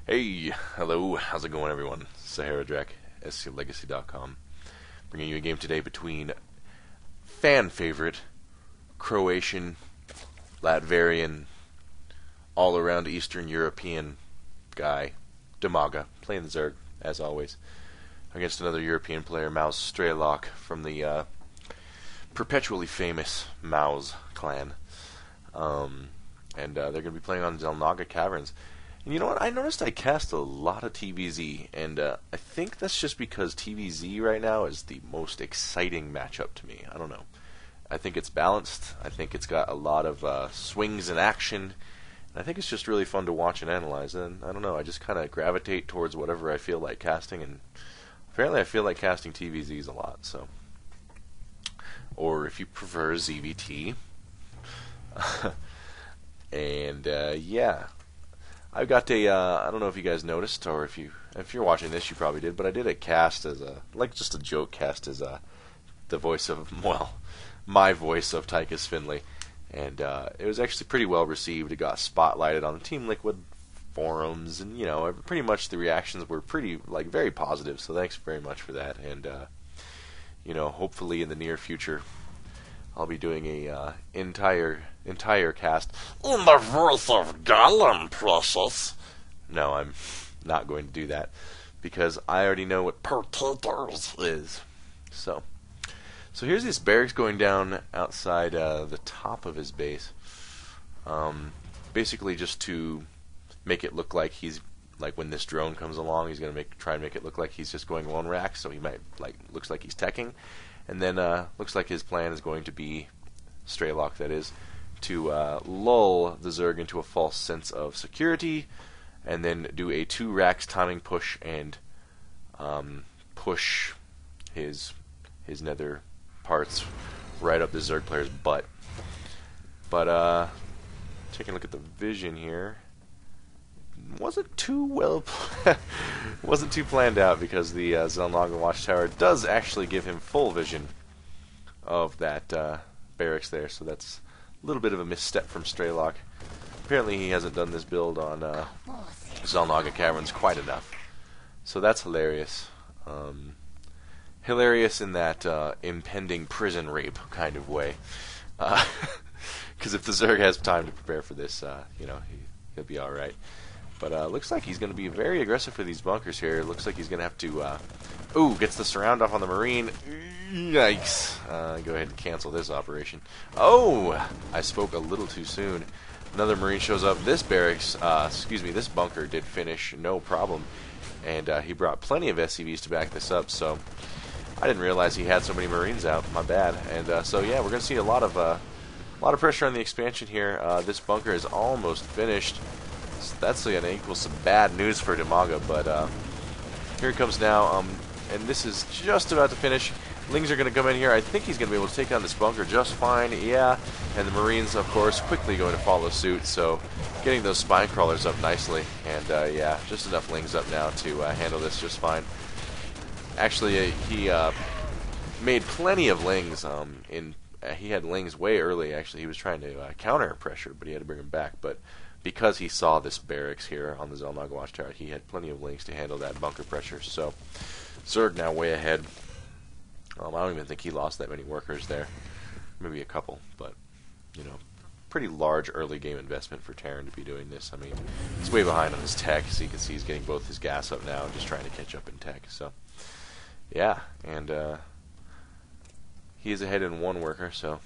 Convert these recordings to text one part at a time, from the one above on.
Hey, hello, how's it going everyone? SaharaDrac, sclegacy.com, bringing you a game today between fan favorite, Croatian, Latvian, all-around Eastern European guy, Dimaga, playing the Zerg, as always, against another European player, MouzStrelok, from the perpetually famous Mouz clan. They're going to be playing on Xel'Naga Caverns. And you know what? I noticed I cast a lot of TVZ, and I think that's just because TVZ right now is the most exciting matchup to me. I don't know. I think it's balanced. I think it's got a lot of swings and action. And I think it's just really fun to watch and analyze. And I don't know. I just kind of gravitate towards whatever I feel like casting. And apparently I feel like casting TVZs a lot. So, or if you prefer ZVT. Yeah. I've got a, I don't know if you guys noticed, or if you're watching this, you probably did, but I did a cast as just a joke cast as the voice of, well, my voice of Tychus Finley, and it was actually pretty well received. It got spotlighted on the Team Liquid forums, and, pretty much the reactions were very positive, so thanks very much for that, and, hopefully in the near future, I'll be doing a entire cast in the voice of Gollum, precious. No, I'm not going to do that because I already know what potatoes is. So here's this barracks going down outside the top of his base, basically just to make it look like he's when this drone comes along, he's going to try and make it look like he's just going one rack, so he might looks like he's teching. And then looks like his plan is going to be, Strelok that is, to lull the Zerg into a false sense of security, and then do a 2 racks timing push and push his nether parts right up the Zerg player's butt. But taking a look at the vision here, wasn't too planned out, because the Xel'Naga Watchtower does actually give him full vision of that barracks there, so that's a little bit of a misstep from Strelok. Apparently he hasn't done this build on Xel'Naga Caverns quite enough, so that's hilarious. Hilarious in that impending prison rape kind of way, because if the Zerg has time to prepare for this, he'll be alright. But looks like he's going to be very aggressive for these bunkers here. Looks like he's going to have to... gets the surround off on the Marine. Yikes. Go ahead and cancel this operation. Oh! I spoke a little too soon. Another Marine shows up. This barracks, this bunker did finish, no problem. And he brought plenty of SCVs to back this up, so I didn't realize he had so many Marines out. My bad. And so yeah, we're going to see a lot of pressure on the expansion here. This bunker is almost finished. That's going to equal some bad news for Dimaga, but here it comes now, and this is just about to finish. Lings are going to come in here. I think he's going to be able to take down this bunker just fine, yeah, and the Marines, of course, quickly going to follow suit, so getting those spine crawlers up nicely, and yeah, just enough Lings up now to handle this just fine. Actually, he made plenty of Lings. He had Lings way early, actually. He was trying to counter pressure, but he had to bring them back, but because he saw this barracks here on the Xel'Naga Watchtower, he had plenty of Lings to handle that bunker pressure. So Zerg now way ahead. I don't even think he lost that many workers there. Maybe a couple, but, pretty large early game investment for Terran to be doing this. I mean, he's way behind on his tech, so you can see he's getting both his gas up now and just trying to catch up in tech. So, yeah, and he is ahead in 1 worker, so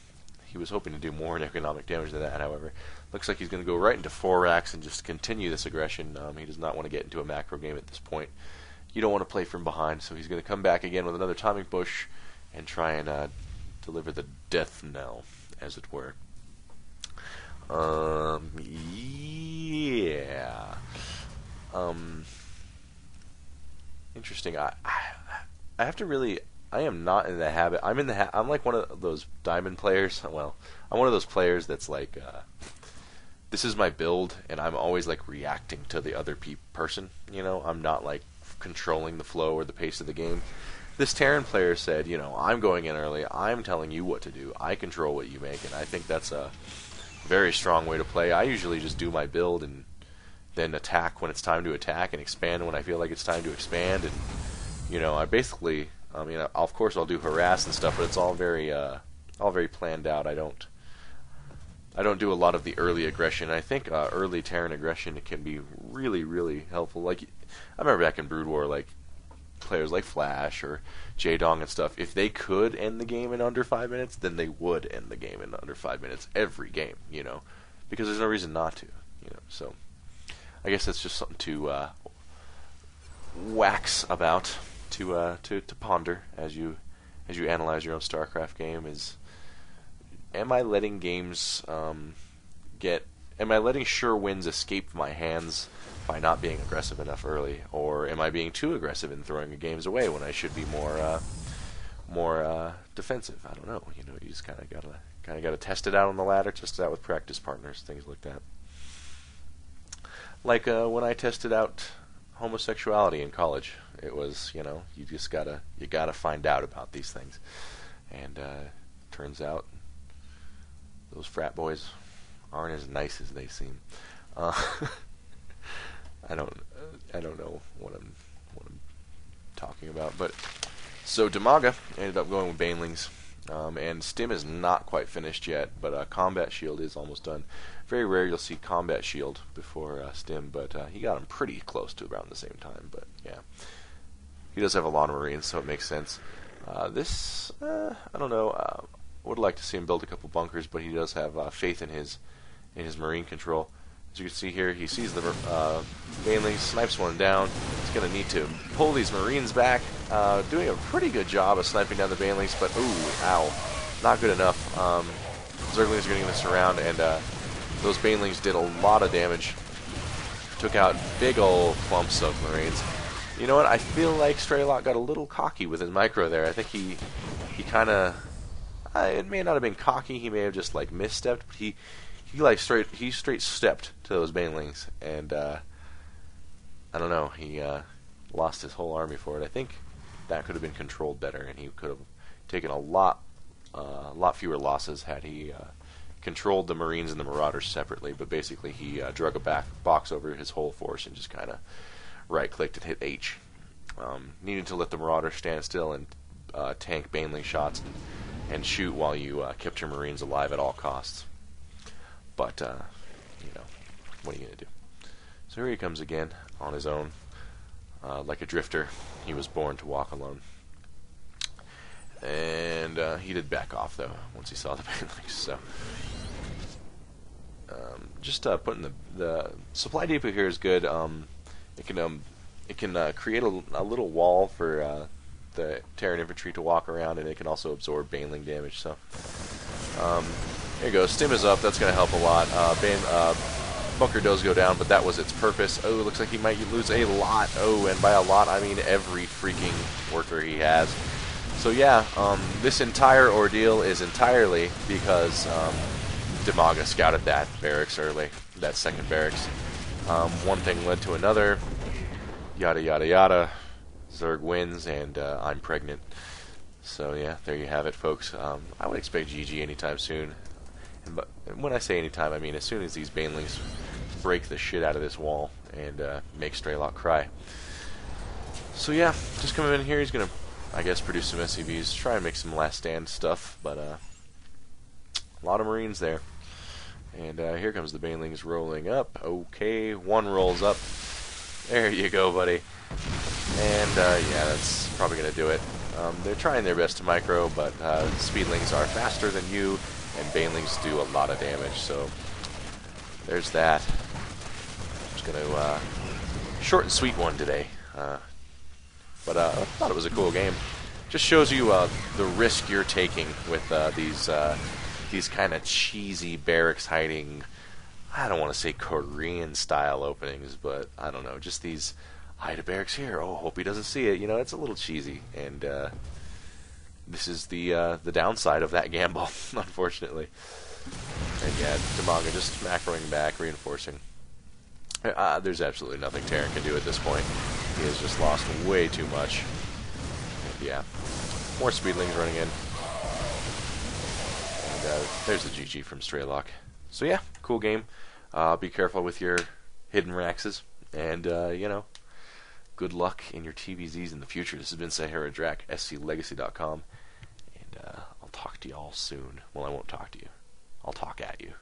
he was hoping to do more in economic damage than that, however. Looks like he's going to go right into 4 racks and just continue this aggression. He does not want to get into a macro game at this point. You don't want to play from behind, so he's going to come back again with another timing push and try and deliver the death knell, as it were. Yeah. Interesting. I have to really... I am not in the habit... I'm like one of those diamond players. Well, I'm one of those players that's like... this is my build, and I'm always reacting to the other person. I'm not controlling the flow or the pace of the game. This Terran player said, I'm going in early. I'm telling you what to do. I control what you make, and I think that's a very strong way to play. I usually just do my build and then attack when it's time to attack, and expand when I feel like it's time to expand. And you know, I basically, of course I'll do harass and stuff, but it's all very planned out. I don't do a lot of the early aggression. I think early Terran aggression can be really, really helpful. Like, I remember back in Brood War, like, players like Flash or Jaedong and stuff, if they could end the game in under 5 minutes, then they would end the game in under 5 minutes every game, you know, because there's no reason not to, you know. So I guess that's just something to wax about, to ponder as you analyze your own StarCraft game. Is, am I letting games am I letting sure wins escape my hands by not being aggressive enough early, or am I being too aggressive in throwing the games away when I should be more defensive? I don't know. You know, you just kind of gotta test it out on the ladder, test it out with practice partners, things like that. Like when I tested out homosexuality in college, it was, you know, you gotta find out about these things, and turns out those frat boys aren't as nice as they seem. I don't know what I'm talking about, but so Dimaga ended up going with Banelings, and Stim is not quite finished yet, but Combat Shield is almost done. Very rare you'll see Combat Shield before Stim, but he got him pretty close to around the same time. But yeah, he does have a lot of Marines, so it makes sense. I don't know. Would like to see him build a couple bunkers, but he does have faith in his Marine control. As you can see here, he sees the Baneling, snipes one down. He's going to need to pull these Marines back. Doing a pretty good job of sniping down the Banelings, but ooh, ow, not good enough. Zerglings are getting this around, and those Banelings did a lot of damage. Took out big old clumps of Marines. You know what? I feel like StarCraft got a little cocky with his micro there. I think he kind of, it may not have been cocky. He may have just like misstepped, but he straight stepped to those Banelings, and I don't know, he lost his whole army for it. I think that could have been controlled better, and he could have taken a lot fewer losses had he controlled the Marines and the Marauders separately. But basically, he drug a box over his whole force and just kind of right-clicked and hit H. Needed to let the Marauders stand still and tank Baneling shots and shoot while you kept your Marines alive at all costs. But, you know, what are you going to do? So here he comes again, on his own. Like a drifter, he was born to walk alone. And he did back off, though, once he saw the Banelings. So, just putting the supply depot here is good. It can create a little wall for the Terran infantry to walk around, and it can also absorb Baneling damage. So, there you go. Stim is up. That's going to help a lot. Bunker does go down, but that was its purpose. Oh, it looks like he might lose a lot. Oh, and by a lot, I mean every freaking worker he has. So yeah, this entire ordeal is entirely because Dimaga scouted that barracks early, that second barracks. One thing led to another. Yada, yada, yada. Zerg wins, and I'm pregnant. So yeah, there you have it, folks. I would expect GG anytime soon. But when I say anytime, I mean as soon as these Banelings break the shit out of this wall and make StarCraft cry. So yeah, just coming in here, he's going to, I guess, produce some SCVs, try and make some last stand stuff, but a lot of Marines there. And here comes the Banelings rolling up. Okay, one rolls up. There you go, buddy. And yeah, that's probably going to do it. They're trying their best to micro, but Speedlings are faster than you, and Banelings do a lot of damage, so there's that. Just going to short and sweet one today. But I thought it was a cool game. Just shows you the risk you're taking with these kind of cheesy barracks hiding, I don't want to say Korean-style openings, but I don't know, just these hide a barracks here. Oh, hope he doesn't see it. You know, it's a little cheesy, and this is the downside of that gamble, unfortunately. And yeah, Dimaga just macroing back, reinforcing. There's absolutely nothing Terran can do at this point. He has just lost way too much. And yeah, more Speedlings running in. And there's a GG from StarCraft. So yeah, cool game. Be careful with your hidden Raxes, and good luck in your TVZs in the future. This has been SaharaDrac, sclegacy.com, and I'll talk to you all soon. Well, I won't talk to you. I'll talk at you.